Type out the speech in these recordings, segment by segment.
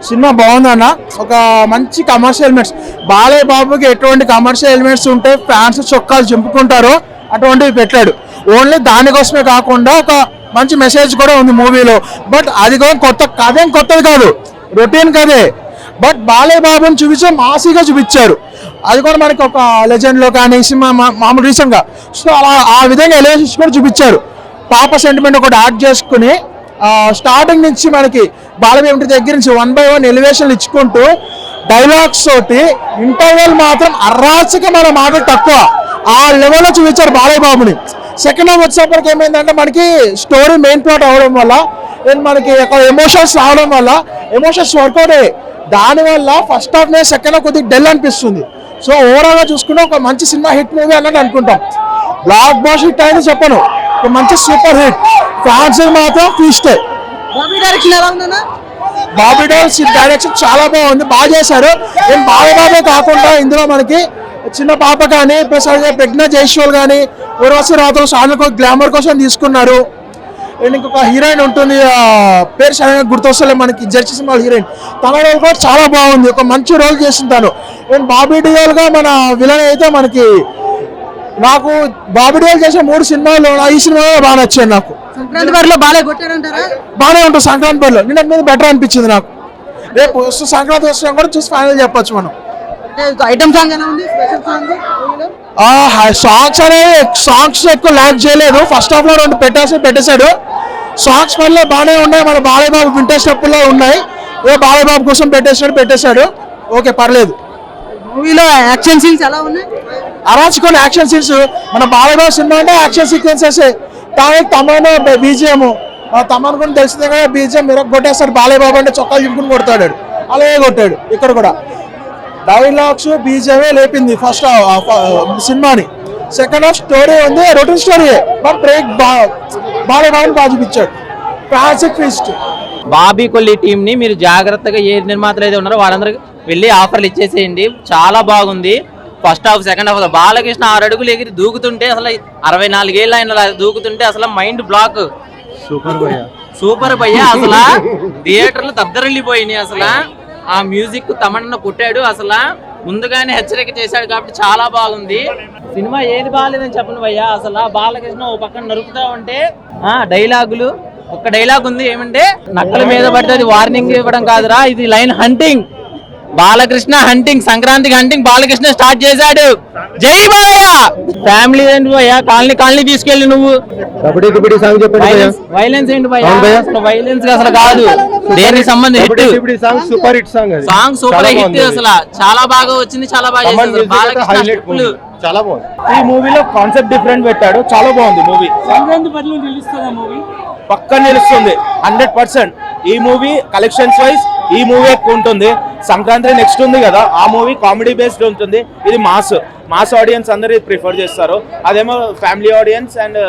Cinema బాగుందన్న. ఒక మంచి కమర్షియల్ ఎలిమెంట్స్, బాలయ్య బాబుకి ఎటువంటి కమర్షియల్ ఎలిమెంట్స్ ఉంటే ఫ్యాన్స్ చొక్కాలు చింపుకుంటారో అటువంటివి పెట్టాడు. ఓన్లీ దానికోసమే కాకుండా ఒక మంచి మెసేజ్ కూడా ఉంది మూవీలో. బట్ అది కూడా కథేం కొత్తది కాదు, రొటీన్ కదే. బట్ బాలయ్య బాబుని చూపించే మాసిగా చూపించారు. అది కూడా మనకి ఒక లెజెండ్లో కానీ సినిమా మామూలు రీసెంట్గా సో అలా ఆ విధంగా ఎలివేషన్స్ కూడా చూపించారు. పాప సెంటిమెంట్ ఒకటి యాడ్ చేసుకుని స్టార్టింగ్ నుంచి మనకి బాలయ్య దగ్గర నుంచి 1 by 1 ఎలివేషన్ ఇచ్చుకుంటూ డైలాగ్స్ తోటి ఇంటర్వెల్ మాత్రం అరాచకమైన మాటలు తక్కువ ఆ లెవెల్లో చూపించారు బాలయ్య బాబుని. సెకండ్ హాఫ్ వచ్చేప్పటికి ఏమైందంటే మనకి స్టోరీ మెయిన్ ప్లాట్ అవడం వల్ల మనకి ఎమోషన్స్ రావడం వల్ల ఎమోషన్స్ వర్కౌట్ అయ్యాయి. దానివల్ల ఫస్ట్ హాఫ్ సెకండ్ హాఫ్ కొద్దిగా డెల్ అనిపిస్తుంది. సో ఓవరాల్ గా చూసుకుంటే ఒక మంచి సినిమా హిట్ మూవీ అన్నట్టు అనుకుంటాం. బ్లాక్ బాస్టర్ హిట్ అయితే చెప్పను, ఒక మంచి సూపర్ హిట్. ఫ్యాన్స్ మాత్రం ఫీస్ట్. బాబీ డైరెక్షన్ చాలా బాగుంది, బాగా చేశారు. నేను బాలయ్య కాకుండా ఇందులో మనకి చిన్న పాప కానీ ప్లస్ ప్రజ్ఞా జైస్వాల్ కానీ ఊర్వశి రాథోడ్ సాధన గ్లామర్ కోసం తీసుకున్నారు. అండ్ ఇంకొక హీరోయిన్ ఉంటుంది, పేరు సరిగ్గా గుర్తొస్తలే మనకి, జడ్జి సినిమా హీరోయిన్. తన రోల్ కూడా చాలా బాగుంది, ఒక మంచి రోల్ చేసింది తను. అండ్ బాబీ డియోల్ గా మన విలన్ అయితే మనకి నాకు బాబీ డియోల్ చేసే 3 సినిమాలు ఈ సినిమా బాగా నచ్చాయి నాకు. సంక్రాంతి బరిలో బాగానే ఉంటుంది. సంక్రాంతి బరిలో నిన్న మీద బెటర్ అనిపించింది నాకు. రేపు సంక్రాంతి వస్తున్నా కూడా చూసి ఫైనల్ చెప్పొచ్చు మనం. ఐటమ్ సాంగ్ సాంగ్స్ ఎక్కువ ల్యాక్ చేయలేదు. ఫస్ట్ హాఫ్ లో 2 పెట్టేశాడు. సాంగ్స్ వల్ల బాగానే ఉన్నాయి, మన బాలయ్య బాబు వింటేజ్ స్టెప్పుల్లో ఉన్నాయి. బాలయ్య బాబు కోసం పెట్టేశాడు. ఓకే పర్లేదు. మూవీలో యాక్షన్ సీన్స్ ఎలా ఉన్నాయి? అరాచకమైన యాక్షన్ సీన్స్. మన బాలయ్య బాబు సినిమా అంటే యాక్షన్ సీక్వెన్సెస్. కానీ తమను బీజిఎం తమను కూడా తెలిసిందే కదా, బీజిఎం మీరు కొట్టేస్తాడు. బాలయ్య బాబు అంటే చొక్కాలు చింపుకుని కొడతాడు, అలాగే కొట్టాడు ఇక్కడ కూడా. డైలాగ్స్ బీజిఎమే లేపింది ఫస్ట్ సినిమాని. సెకండ్ హాఫ్ స్టోరీ ఉంది, routine story. But break Balayya బాబుని బాగా చూపించాడు. Classic feast. Bobby Kolli team ని మీరు జాగ్రత్తగా ఏ నిర్మాతలు అయితే ఉన్నారో వాళ్ళందరికీ వెళ్ళి ఆఫర్లు ఇచ్చేసేయండి. చాలా బాగుంది first half. Second half Balakrishna 6 అడుగులు ఎగిరి దూకుతుంటే అసలు 64 ఏళ్ళ ఆయన దూకుతుంటే అసలు మైండ్ బ్లాక్. సూపర్ భయ్య అసలు థియేటర్లు దద్దరిల్లిపోయినాయి. అసలు ఆ మ్యూజిక్ తమన్నా కొట్టాడు, అసలు ముందుగానే హెచ్చరిక చేశాడు కాబట్టి చాలా బాగుంది సినిమా. ఏది బాగాలేదని చెప్పను భయ్యా. అసలు బాలకృష్ణ ఓ పక్కన నరుకుతా ఉంటే డైలాగులు, ఒక్క డైలాగ్ ఉంది ఏమంటే నక్కల మీద పడితే వార్నింగ్ ఇవ్వడం కాదురా, ఇది లైన్ హంటింగ్. బాలకృష్ణ హంటింగ్, సంక్రాంతికి హంటింగ్ బాలకృష్ణ స్టార్ట్ చేశాడు. జై బాలయ్య. ఫ్యామిలీ ఏంటి భయ్యా, కాలనీ తీసుకెళ్ళి నువ్వు వైలెన్స్ ఏంటి భయ్యా? వైలెన్స్ అసలు కాదు, దేనికి సంబంధించి సాంగ్ సూపర్ హిట్. అసలు చాలా బాగా వచ్చింది, చాలా బాగా చేశారు బాలకృష్ణ. చాలా బాగుంది. ఈ మూవీలో కాన్సెప్ట్ డిఫరెంట్ పెట్టాడు, చాలా బాగుంది మూవీ. సంక్రాంతి బరిలో నిలుస్తుందా మూవీ? పక్క నిలుస్తుంది 100%. ఈ మూవీ కలెక్షన్స్ వైజ్ ఈ మూవీ ఎక్కువ ఉంటుంది. సంక్రాంతి నెక్స్ట్ ఉంది కదా, ఆ మూవీ కామెడీ బేస్డ్ ఉంటుంది. ఇది మాస్ ఆడియన్స్ అందరూ ప్రిఫర్ చేస్తారు. అదేమో ఫ్యామిలీ ఆడియన్స్ అండ్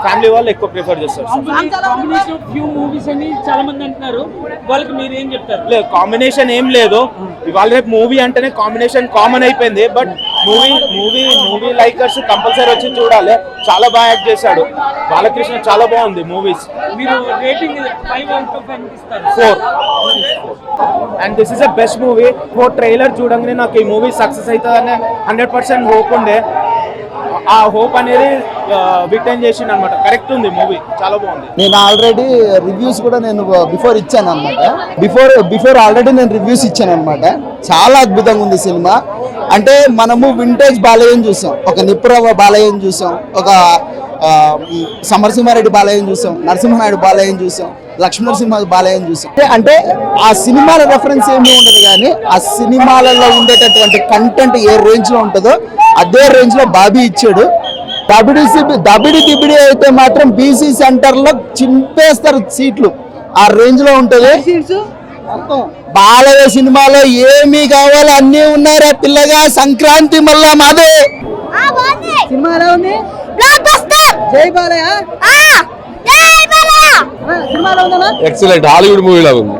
ఫ్యామిలీ వాళ్ళు ఎక్కువ ప్రిఫర్ చేస్తారు. లేదు కాంబినేషన్ ఏం లేదు. ఇవాళ రేపు మూవీ అంటేనే కాంబినేషన్ కామన్ అయిపోయింది. బట్ మూవీ లైకర్స్ కంపల్సరీ వచ్చి చూడాలి. చాలా బాగా యాక్ట్ చేశాడు బాలకృష్ణ, చాలా బాగుంది movies. 4 and this is a best movie. Trailer చూడంగానే నాకు ఈ మూవీ సక్సెస్ అవుతుందని 100% హోప్ ఉండే. ఆ హోప్ అనేది రిటర్న్ చేసిండు అనమాట. కరెక్ట్ ఉంది మూవీ, చాలా బాగుంది. నేను ఆల్రెడీ రివ్యూస్ కూడా నేను బిఫోర్ ఇచ్చాను అనమాట. బిఫోర్ ఆల్రెడీ నేను రివ్యూస్ ఇచ్చాను అనమాట. చాలా అద్భుతంగా ఉంది సినిమా. అంటే మనము వింటేజ్ బాలయ్యని చూసాం, ఒక నిప్పురవ్వ బాలయ్యని చూసాం, ఒక సమరసింహారెడ్డి బాలయ్యని చూసాం, నరసింహనాయుడు బాలయ్యని చూసాం, లక్ష్మీనరసింహ బాలయ్యని చూసాం. అంటే ఆ సినిమాల రెఫరెన్స్ ఏమీ ఉండదు, కానీ ఆ సినిమాలలో ఉండేటటువంటి కంటెంట్ ఏ రేంజ్ లో ఉంటుందో అదే రేంజ్ లో బాబీ ఇచ్చాడు. దబిడి అయితే మాత్రం బీసీ సెంటర్ లో చింపేస్తారు సీట్లు, ఆ రేంజ్ లో ఉంటది. బాలయ్య సినిమాలో ఏమి కావాలో అన్ని ఉన్నారా పిల్లగా. సంక్రాంతి మళ్ళా మాదే. ఎక్సలెంట్ హాలీవుడ్ మూవీ లాగా ఉంది.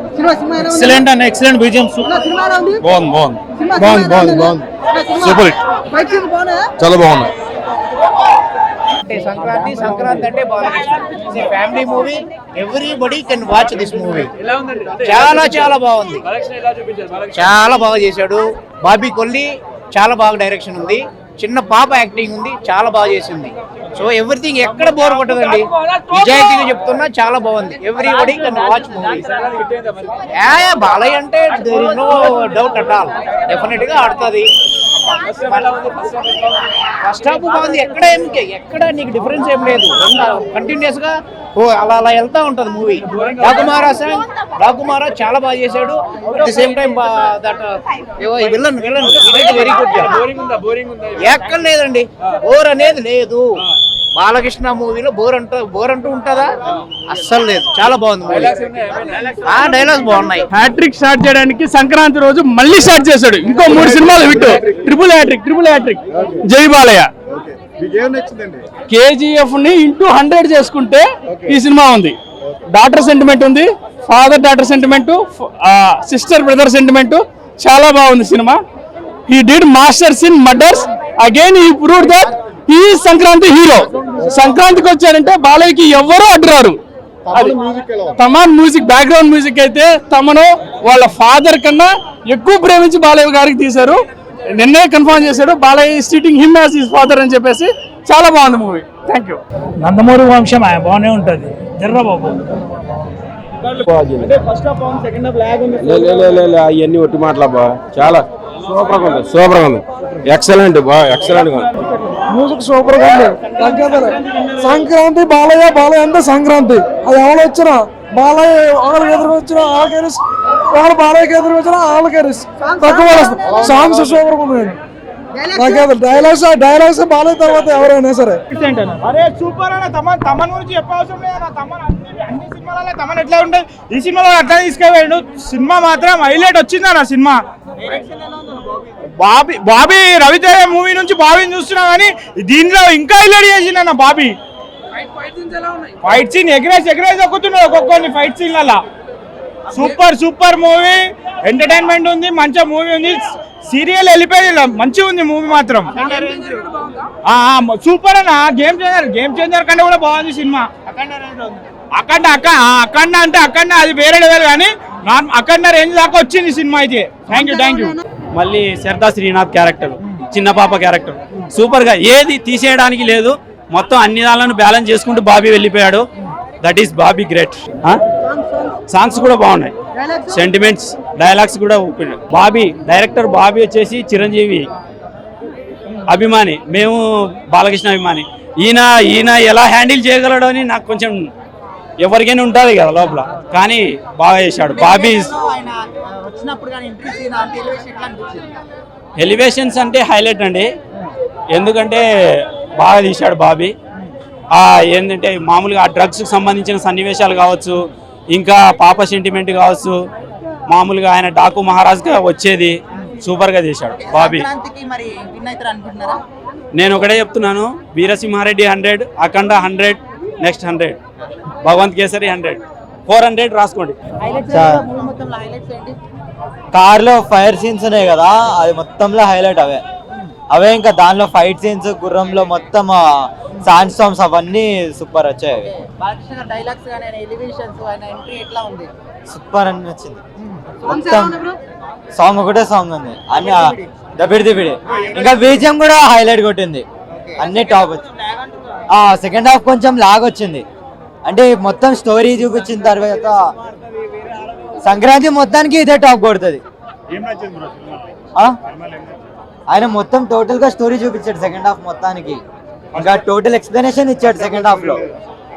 ఎక్సలెంట్ అన్న, ఎక్సలెంట్ బీజిఎం. బాగుంది సూపర్ హిట్, చాలా బాగుంది. సంక్రాంతి అంటే Balakrishna family movie. Everybody can watch this movie. చాలా బాగుంది. చాలా బాగా చేశాడు. బాబీ కొల్లి చాలా బాగా డైరెక్షన్ ఉంది. చిన్న పాప యాక్టింగ్ ఉంది, చాలా బాగా చేసింది. సో ఎవ్రీథింగ్ ఎక్కడ బోర్ కొట్టదండి, నిజాయితీగా చెప్తున్నా చాలా బాగుంది. Everybody can watch movie. Balayya అంటే there is no doubt at all, definite గా ఆడుతుంది. ఫస్ట్ హాఫ్ బాగుంది. ఎక్కడ నీకు డిఫరెన్స్ ఏం లేదు, కంటిన్యూస్ గా అలా వెళ్తా ఉంటది మూవీ. రాకుమారా చాలా బాగా చేశాడు. At the same time villain very good. ఎక్కడ లేదండి, బోర్ అనేది లేదు. బాలకృష్ణ మూవీలో బోర్ అంటూ ఉంటుందా? అస్సలు లేదు, చాలా బాగుంది. డైలాగ్స్ బాగున్నాయి. హ్యాట్రిక్ స్టార్ట్ చేయడానికి సంక్రాంతి రోజు మళ్ళీ స్టార్ట్ చేశాడు. ఇంకో 3 సినిమాలు హిట్, ట్రిపుల్ హ్యాట్రిక్. జై బాలయ్య. కేజీఎఫ్ ని ఇంటూ 100 చేసుకుంటే ఈ సినిమా ఉంది. డాటర్ సెంటిమెంట్ ఉంది, father daughter sentiment, sister brother sentiment. చాలా బాగుంది cinema. He did masters in murders. Again he proved that he Sankranti hero. సంక్రాంతికి వచ్చారంటే బాలయ్యకి ఎవ్వరూ అడ్డురారు. తమన్ మ్యూజిక్, బ్యాక్గ్రౌండ్ మ్యూజిక్ అయితే తమను వాళ్ళ ఫాదర్ కన్నా ఎక్కువ ప్రేమించి బాలయ్య గారికి తీశారు. నిన్నే కన్ఫర్మ్ చేశాడు Balayya sitting him as his father అని చెప్పేసి. చాలా బాగుంది మూవీ. Thank you. నందమూరి వంశం బాగానే ఉంటుంది. జర్రబాబు అవన్నీ ఒట్టి మాటలబ్బా. చాలా సూపర్ గా ఉంది. ఎక్సలెంట్ గా మ్యూజిక్ సూపర్ గా ఉంది. సంక్రాంతి బాలయ్య అంటే సంక్రాంతి. అది ఎవరు వచ్చినా బాలయ్య, వాళ్ళకి ఎదురు వచ్చినా ఆల్కెరిస్, వాళ్ళు బాలయ్యకి ఎదురు వచ్చినా ఆల్కెరిస్. తక్కువ సాంగ్స్ సూపర్ గా ఉన్నాయి. నాకేదో డైలాగ్స్ బాలయ్య తర్వాత ఎవరైనా సరే సూపర్ అన్న. తమన్ గురించి చెప్పవసరం లేదు. అన్ని సినిమాలలో తమన్ ఎట్లా ఉంటుంది, ఈ సినిమాలో అట్లా తీసుకెళ్ళాడు. సినిమా మాత్రం హైలైట్ వచ్చిందన్న సినిమా. బాబీ రవితేజ మూవీ నుంచి బాబీని చూస్తున్నా కానీ దీనిలో ఇంకా హైలైట్ చేసిందన్న బాబీ. ఫైట్ సీన్ ఎగరేసి ఎక్కుతున్నాడు ఒక్కొక్కరిని ఫైట్ సీన్ అలా. Super movie. ఎంటర్టైన్మెంట్ ఉంది, మంచిగా మూవీ ఉంది. సీరియల్ వెళ్ళిపోయింది, మంచిగా ఉంది మూవీ మాత్రం. సూపర్ అన్న. గేమ్ చేంజర్ కంటే కూడా బాగుంది సినిమా. అఖండ అంటే అఖండ అది వేరే లెవెల్, కానీ అఖండ రేంజ్ దాకా వచ్చింది సినిమా అయితే. Thank you. మళ్ళీ సరదా శ్రీనాథ్ క్యారెక్టర్, చిన్న పాప క్యారెక్టర్ సూపర్ గా, ఏది తీసేయడానికి లేదు. మొత్తం అన్ని దాలను బ్యాలెన్స్ చేసుకుంటూ బాబీ వెళ్ళిపోయాడు. That is Bobby great. Songs కూడా బాగున్నాయి, సెంటిమెంట్స్, డైలాగ్స్ కూడా బాబీ డైరెక్టర్. బాబీ వచ్చేసి చిరంజీవి అభిమాని, మేము బాలకృష్ణ అభిమాని. ఈయన ఎలా హ్యాండిల్ చేయగలడు అని నాకు కొంచెం ఎవరికైనా ఉంటుంది కదా లోపల, కానీ బాగా చేశాడు బాబీ. ఎలివేషన్స్ అంటే హైలైట్ అండి, ఎందుకంటే బాగా తీశాడు బాబీ. ఏంటంటే మామూలుగా ఆ డ్రగ్స్కి సంబంధించిన సన్నివేశాలు కావచ్చు, ఇంకా పాప సెంటిమెంట్ కావచ్చు, మామూలుగా ఆయన డాకు మహారాజ్గా వచ్చేది సూపర్గా చేశాడు బాబీ. నేను ఒకటే చెప్తున్నాను, వీరసింహారెడ్డి 100, అఖండ 100, నెక్స్ట్ 100, భగవంత్ కేసరి 100, 400 రాసుకోండి. కార్లో ఫైర్ సీన్స్ ఉన్నాయి కదా, అది మొత్తంలో హైలైట్ అవే ఇంకా దానిలో ఫైట్ సీన్స్, గుర్రంలో మొత్తం సాంగ్ సాంగ్స్ అవన్నీ సూపర్ వచ్చాయి. సూపర్ అని వచ్చింది. మొత్తం సాంగ్ ఒకటే సాంగ్ ఉంది, అన్ని దబిడి. ఇంకా బీజిఎం కూడా హైలైట్ కొట్టింది, అన్ని టాప్ వచ్చింది. సెకండ్ హాఫ్ కొంచెం లాగ్ వచ్చింది, అంటే మొత్తం స్టోరీ చూపించిన తర్వాత సంక్రాంతి మొత్తానికి ఇదే టాప్ కొడుతుంది. ఆయన మొత్తం టోటల్ గా స్టోరీ చూపించాడు సెకండ్ హాఫ్ మొత్తానికి, ఇంకా టోటల్ ఎక్స్ప్లెనేషన్ ఇచ్చాడు సెకండ్ హాఫ్ లో.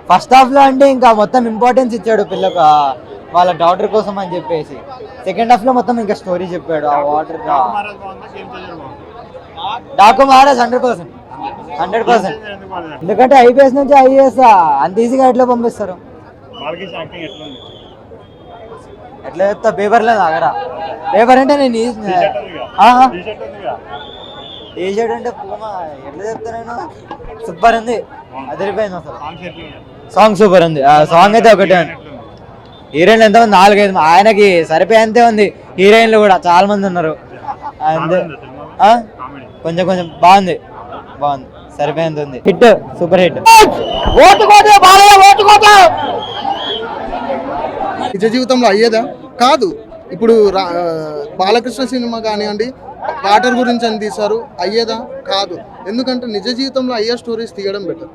ఫస్ట్ హాఫ్ లో అంటే ఇంకా మొత్తం ఇంపార్టెన్స్ ఇచ్చాడు పిల్లకు, వాళ్ళ డాటర్ కోసం అని చెప్పేసి. సెకండ్ హాఫ్ లో మొత్తం ఇంకా స్టోరీ చెప్పాడు. ఆ వాటర్ డాకు మహారాజ్ 100%. ఎందుకంటే ఐపీఎస్ నుంచి ఐఏఎస్ అంత ఈజీగా ఎట్లా పంపిస్తారు? ఎట్లా చెప్తా, పేపర్ లేదు అక్కడ. పేపర్ అంటే నేను ఏ షర్ట్ అంటే పూమా, ఎట్లా చెప్తా నేను. సూపర్ ఉంది, అదిరిపోయింది అసలు. సాంగ్ సూపర్ ఉంది. ఆ సాంగ్ అయితే ఒకటే ఉంది. హీరోయిన్లు ఎంతమంది? 4-5. ఆయనకి సరిపోయేంతే ఉంది. హీరోయిన్లు కూడా చాలా మంది ఉన్నారు. కొంచెం బాగుంది. సరిపోయింది ఉంది. Hit, super hit. నిజ జీవితంలో అయ్యేదా? కాదు. ఇప్పుడు బాలకృష్ణ సినిమా కానివ్వండి, వాటర్ గురించి అని తీశారు, అయ్యేదా? కాదు. ఎందుకంటే నిజ జీవితంలో అయ్యే స్టోరీస్ తీయడం బెటర్.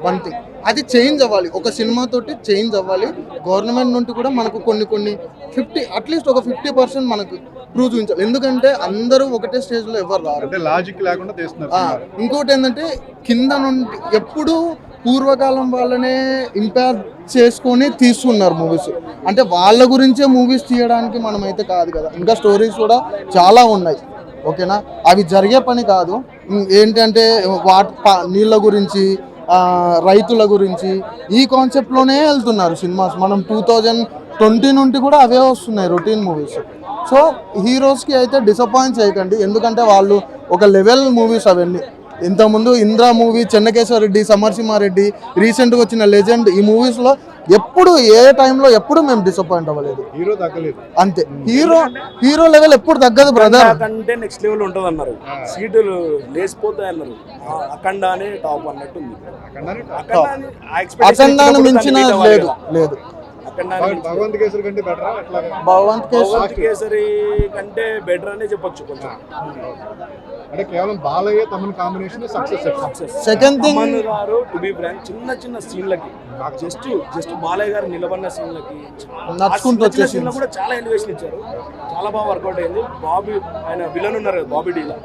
వన్ థింగ్, అది చేంజ్ అవ్వాలి. ఒక సినిమాతోటి చేంజ్ అవ్వాలి. గవర్నమెంట్ నుండి కూడా మనకు కొన్ని అట్లీస్ట్ ఒక 50% మనకు ప్రూవ్ చూపించాలి. ఎందుకంటే అందరూ ఒకటే స్టేజ్లో ఎవరు రారు, లాజిక్ లేకుండా తీస్తున్నారు. ఇంకోటి ఏంటంటే కింద నుండి ఎప్పుడు పూర్వకాలం వాళ్ళనే ఇంపేర్ చేసుకొని తీస్తున్నారు మూవీస్. అంటే వాళ్ళ గురించే మూవీస్ తీయడానికి మనమైతే కాదు కదా, ఇంకా స్టోరీస్ కూడా చాలా ఉన్నాయి. ఓకేనా, అవి జరిగే పని కాదు. ఏంటంటే నీళ్ళ గురించి, రైతుల గురించి ఈ కాన్సెప్ట్లోనే వెళ్తున్నారు సినిమాస్. మనం 2020 నుండి కూడా అవే వస్తున్నాయి రొటీన్ మూవీస్. సో హీరోస్కి అయితే డిసప్పాయింట్ చేయకండి, ఎందుకంటే వాళ్ళు ఒక లెవెల్ మూవీస్ అవన్నీ. ఇంతకుముందు ఇంద్రా మూవీ, చెన్నకేశ్వర రెడ్డి, సమరసింహారెడ్డి, రీసెంట్గా వచ్చిన లెజెండ్, ఈ మూవీస్లో ఎప్పుడు ఏ టైంలో ఎప్పుడు మేము డిసప్పాయింట్ అవ్వలేదు. హీరో తగ్గలేదు అంతే. హీరో లెవెల్ ఎప్పుడు తగ్గదు బ్రదర్. అంటే నెక్స్ట్ లెవెల్ ఉంటుంది అన్నారు, సీటులు లేసిపోతాయి అన్నారు. అఖండానే టాప్ అన్నట్టుంది. అఖండాన్ని మించిన లేదు. భగవంత్ కేసరి కంటే బెటర్. భగవంత్ కేసరి కంటే బెటర్ అనే చెప్పొచ్చు కొంచెం. అంటే కేవలం Balayya Thaman combination success. Second thing గారు టు బి ఫ్రాంక్ చిన్న సీన్లకి జస్ట్ బాలయ్య గారు నిలబడిన సీన్లకి నచ్చుకుంటూ వచ్చేసి కూడా చాలా ఎలివేషన్ ఇచ్చారు. చాలా బాగా వర్కౌట్ అయింది. బాబీ ఆయన విలన్ ఉన్నారు కదా, బాబీ డీలా,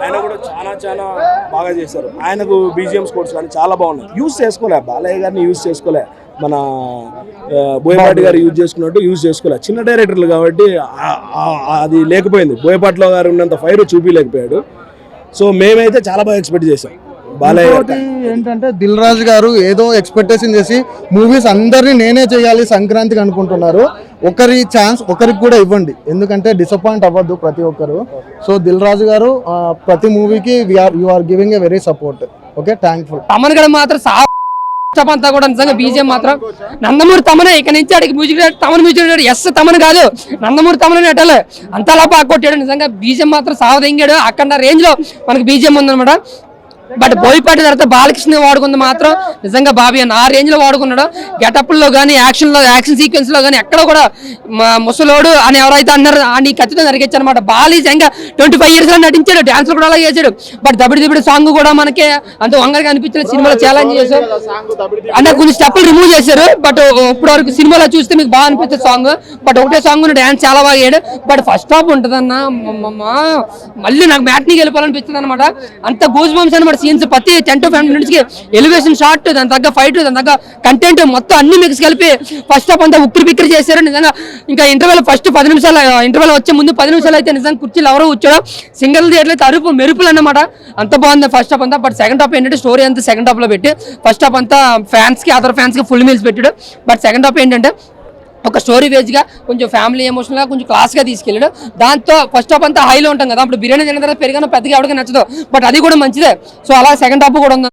ఆయన కూడా చాలా బాగా చేశారు. ఆయనకు బీజిఎం స్కోర్స్ కానీ చాలా బాగున్నాయి. యూజ్ చేసుకోలే, బాలయ్య గారిని యూజ్ చేసుకోలే, మన బోయపాటి గారు యూజ్ చేసుకోలే. చిన్న డైరెక్టర్లు కాబట్టి అది లేకపోయింది. బోయపాటిలో గారు ఉన్నంత ఫైర్ చూపించలేకపోయాడు. సో మేమైతే చాలా బాగా ఎక్స్పెక్ట్ చేసాం. బాలయ్య ఏంటంటే దిల్ రాజు గారు ఏదో ఎక్స్పెక్టేషన్ చేసి మూవీస్ అందరినీ నేనే చేయాలి సంక్రాంతికి అనుకుంటున్నారు. ఒకరి ఛాన్స్ ఒకరికి కూడా ఇవ్వండి, ఎందుకంటే డిసప్పాయింట్ అవ్వద్దు ప్రతి ఒక్కరు. సో దిల్ రాజు గారు ప్రతి మూవీకి you are giving a very support. Okay, thankful. Thaman గడ మాత్రం అంతా కూడా నిజంగా బీజిఎం మాత్రం నందమూరి తమనే. ఇక నుంచి అడిగి music Thaman music S Thaman కాదు, నందమూరి తమనే నెట్టాలి. అంతలా బాగా కొట్టాడు నిజంగా. బీజిఎం మాత్రం సావదెంగాడు. అక్కడ రేంజ్ లో మనకి బీజిఎం ఉందన్నమాట. బట్ బోయపాటి తర్వాత బాలకృష్ణ వాడుకుంది మాత్రం నిజంగా బాబీ అన్న ఆ రేంజ్ లో వాడుకున్నాడు. గెటప్లో కానీ యాక్షన్ సీక్వెన్స్ లో కానీ ఎక్కడ కూడా ముసలోడు అని ఎవరైతే అన్నారు అని ఖచ్చితంగా నరికొచ్చారు అనమాట. బాలీ ఇంకా 25 years లో నటించాడు, డాన్స్ కూడా అలా చేశాడు. బట్ దబిడి సాంగ్ కూడా మనకి అంత వంగరగా అనిపించిన సినిమాలో ఛాలెంజ్ చేశారు అంటే కొన్ని స్టెప్పులు రిమూవ్ చేశారు. బట్ ఇప్పుడు వరకు సినిమాలో చూస్తే మీకు బాగా అనిపిస్తుంది సాంగ్. బట్ ఒకటే సాంగ్ డాన్స్ చాలా బాగా చేయడు. బట్ ఫస్ట్ హాఫ్ ఉంటుందన్న మళ్ళీ నాకు మ్యాట్నీకి వెళ్ళిపోవాలనిపిస్తుంది అనమాట. అంత గూస్ బంప్స్ అనమాట సీన్స్. ప్రతి 10 to 15 minutes కి ఎలివేషన్ షాట్, దాని తగ్గ ఫైట్, దాని తగ్గ కంటెంట్ మొత్తం అన్ని మిక్స్ కలిపి ఫస్ట్ హాఫ్ అంతా ఉక్కిరి బిక్కిరి చేశారు నిజంగా. ఇంకా ఇంటర్వెల్ ఫస్ట్ 10 నిమిషాలు ఇంటర్వెల్ వచ్చే ముందు 10 నిమిషాలు అయితే నిజంగా కుర్చీలు ఎవరో కూర్చోడం సింగిల్ థియేటర్ అయితే అరుపు మెరుపులు అన్నమాట. అంత బాగుంది ఫస్ట్ హాఫ్ అంతా. బట్ సెకండ్ హాఫ్ ఏంటంటే స్టోరీ అంతా సెకండ్ హాఫ్ లో పెట్టి ఫస్ట్ హాఫ్ అంతా ఫ్యాన్స్ కి అదర్ ఫ్యాన్స్ కి ఫుల్ మీల్స్ పెట్టాడు. బట్ సెకండ్ హాఫ్ ఏంటంటే ఒక స్టోరీ బేస్ గా కొంచెం ఫ్యామిలీ ఎమోషనల్ గా కొంచెం క్లాస్ గా తీసుకెళ్ళాడు. దాంతో ఫస్ట్ హాఫ్ అంతా హైలో ఉంటాం కదా, అప్పుడు బిర్యానీ తిన్న తర్వాత పెరిగిన పెద్దగా ఎవరికి నచ్చదు. బట్ అది కూడా మంచిదే. సో అలా సెకండ్ హాఫ్ కూడా ఉంది.